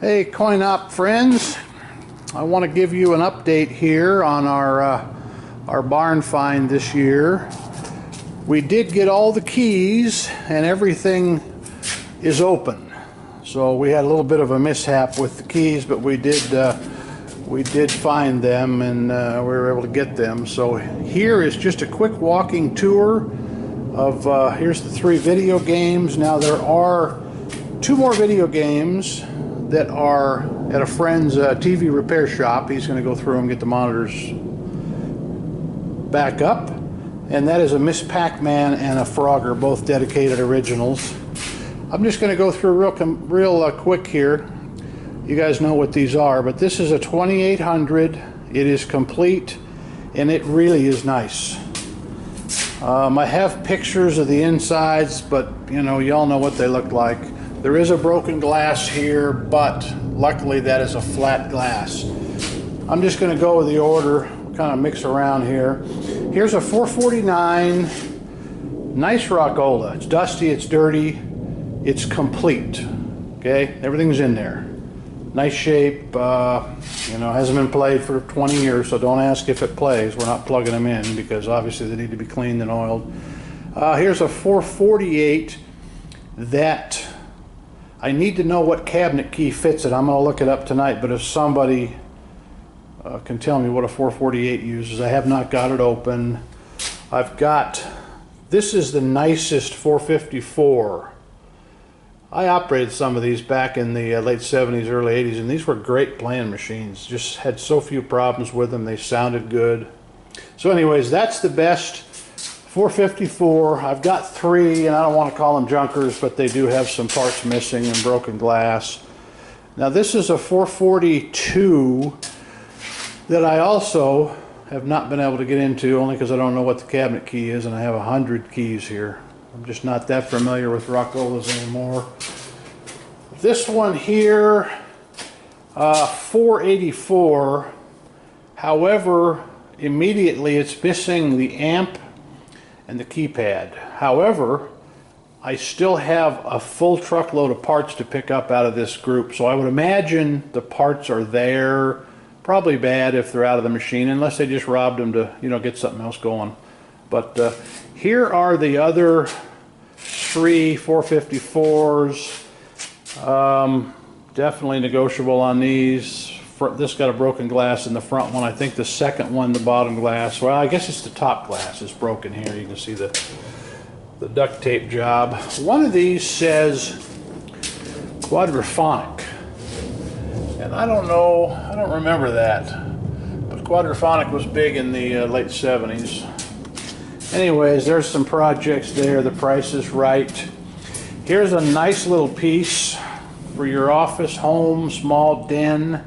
Hey, coin op friends, I want to give you an update here on our barn find this year. We did get all the keys and everything is open. So we had a little bit of a mishap with the keys, but we did find them, and we were able to get them. So here is just a quick walking tour of here's the 3 video games. Now there are 2 more video games that are at a friend's TV repair shop. He's going to go through and get the monitors back up, and that is a Miss Pac-Man and a Frogger, both dedicated originals. I'm just going to go through real quick here. You guys know what these are, but this is a 2800. It is complete, and it really is nice. I have pictures of the insides, but you know, y'all know what they look like. There is a broken glass here, but luckily that is a flat glass. I'm just going to go with the order, kind of mix around here. Here's a 449, nice Rocco. It's dusty, it's dirty, it's complete. Okay, everything's in there. Nice shape, you know, hasn't been played for 20 years, so don't ask if it plays. We're not plugging them in because obviously they need to be cleaned and oiled. Here's a 448 that I need to know what cabinet key fits it. I'm going to look it up tonight, but if somebody can tell me what a 448 uses. I have not got it open. I've got, this is the nicest 454. I operated some of these back in the late 70s, early 80s, and these were great playing machines. Just had so few problems with them. They sounded good. So anyways, that's the best 454. I've got 3, and I don't want to call them junkers, but they do have some parts missing and broken glass. Now this is a 442 that I also have not been able to get into, only because I don't know what the cabinet key is, and I have 100 keys here. I'm just not that familiar with Roccolas anymore. This one here, 484. However, immediately it's missing the amp and the keypad. However, I still have a full truckload of parts to pick up out of this group, so I would imagine the parts are there. Probably bad if they're out of the machine, unless they just robbed them to, you know, get something else going. But here are the other 3 454s. Definitely negotiable on these. This got a broken glass in the front one. I think the second one, the bottom glass, well, I guess it's the top glass is broken here. You can see the duct tape job. One of these says quadraphonic, and I don't know, I don't remember that, but quadraphonic was big in the late 70s. Anyways, there's some projects there. The price is right. Here's a nice little piece for your office, home, small den,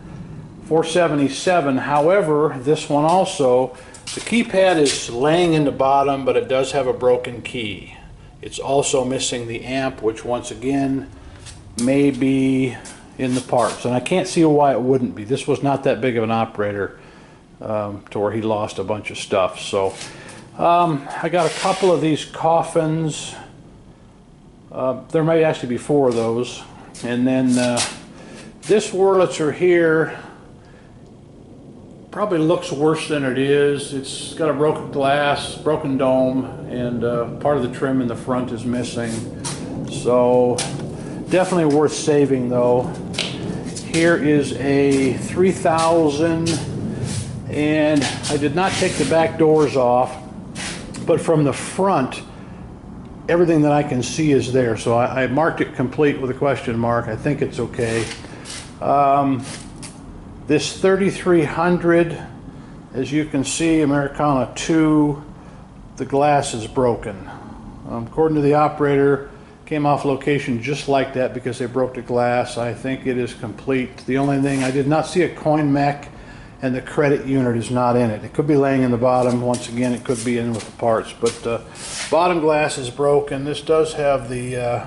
477. However, this one also, the keypad is laying in the bottom, but it does have a broken key. It's also missing the amp, which once again may be in the parts, and I can't see why it wouldn't be. This was not that big of an operator to where he lost a bunch of stuff. So I got a couple of these coffins. There may actually be 4 of those. And then this Wurlitzer here probably looks worse than it is. It's got a broken glass, broken dome, and part of the trim in the front is missing. So definitely worth saving though. Here is a 3000, and I did not take the back doors off, but from the front everything that I can see is there, so I marked it complete with a question mark. I think it's okay. This 3300, as you can see, Americana 2, the glass is broken. According to the operator, came off location just like that because they broke the glass. I think it is complete. The only thing, I did not see a coin mech, and the credit unit is not in it. It could be laying in the bottom. Once again, it could be in with the parts, but bottom glass is broken. This does have the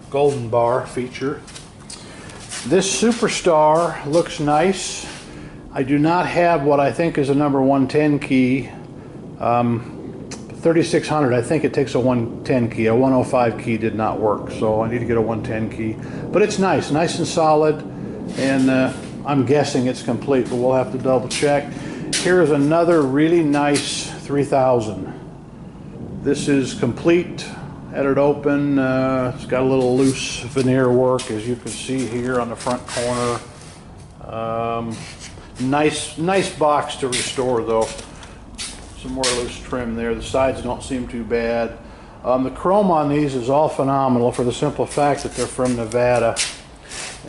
golden bar feature. This Superstar looks nice. I do not have what I think is a number 110 key. 3600, I think it takes a 110 key. A 105 key did not work, so I need to get a 110 key. But it's nice and solid. and I'm guessing it's complete, but we'll have to double check. Here's another really nice 3000. This is complete. Had it open. It's got a little loose veneer work, as you can see here on the front corner. Nice box to restore though. Some more loose trim there. The sides don't seem too bad. The chrome on these is all phenomenal for the simple fact that they're from Nevada,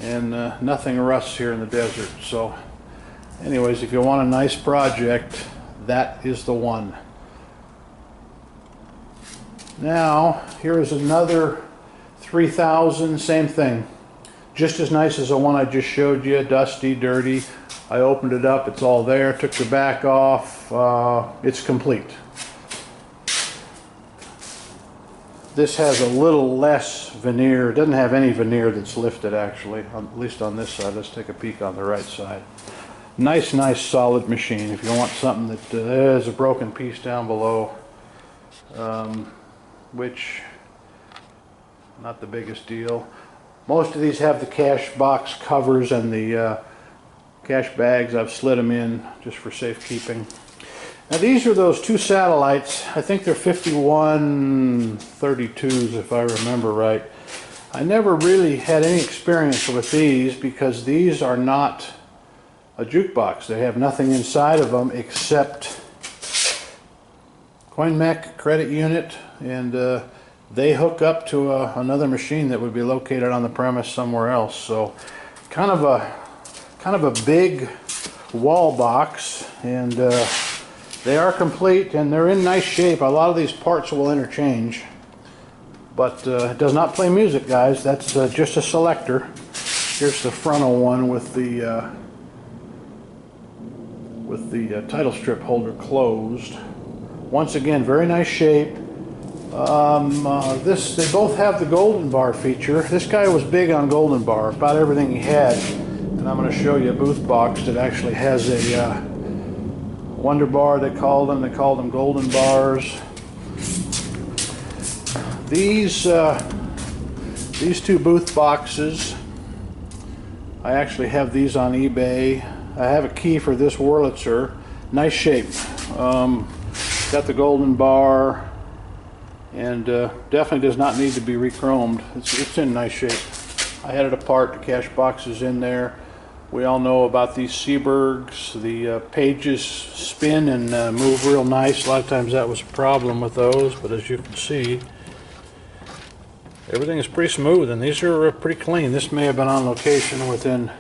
and nothing rusts here in the desert. So anyways, if you want a nice project, that is the one. Now here is another 3000, same thing, just as nice as the one I just showed you. Dusty, dirty. I opened it up, it's all there, took the back off, it's complete. This has a little less veneer. It doesn't have any veneer that's lifted actually, at least on this side. Let's take a peek on the right side. Nice solid machine. If you want something that there's a broken piece down below, which not the biggest deal. Most of these have the cash box covers and the cash bags. I've slid them in just for safekeeping. Now these are those two satellites. I think they're 5132s if I remember right. I never really had any experience with these because these are not a jukebox. They have nothing inside of them except CoinMech credit unit, and they hook up to another machine that would be located on the premise somewhere else. So kind of a big wall box, and they are complete and they're in nice shape. A lot of these parts will interchange, but it does not play music, guys. That's just a selector. Here's the frontal one with the title strip holder closed. Once again, very nice shape. They both have the golden bar feature. This guy was big on golden bar, about everything he had. And I'm going to show you a booth box that actually has a Wonder Bar, they called them golden bars. These two booth boxes, I actually have these on eBay. I have a key for this Wurlitzer. Nice shape. Got the golden bar, and definitely does not need to be re-chromed. It's in nice shape. I had it apart, the cash box is in there. We all know about these Seabergs. The pages spin and move real nice. A lot of times that was a problem with those, but as you can see, everything is pretty smooth, and these are pretty clean. This may have been on location within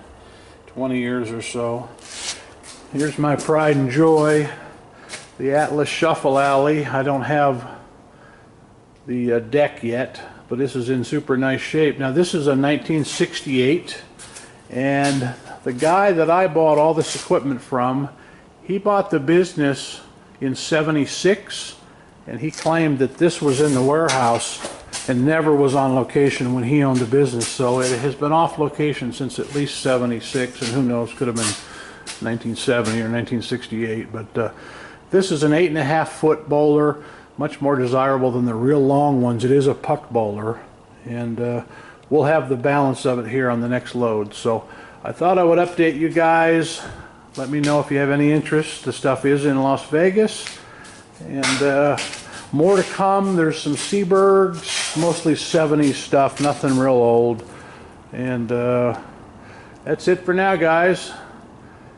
20 years or so. Here's my pride and joy, the Atlas Shuffle Alley. I don't have the deck yet, but this is in super nice shape. Now this is a 1968, and the guy that I bought all this equipment from, he bought the business in '76, and he claimed that this was in the warehouse and never was on location when he owned the business. So it has been off location since at least '76, and who knows, could have been 1970 or 1968. But this is an 8.5 foot bowler, much more desirable than the real long ones. It is a puck bowler, and we'll have the balance of it here on the next load. So I thought I would update you guys. Let me know if you have any interest. The stuff is in Las Vegas, and more to come. There's some Seabergs, mostly 70s stuff, nothing real old. And that's it for now, guys.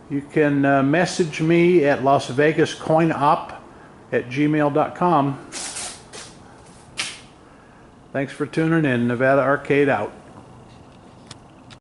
You can message me at lasvegascoinop@gmail.com. Thanks for tuning in. Nevada Arcade out.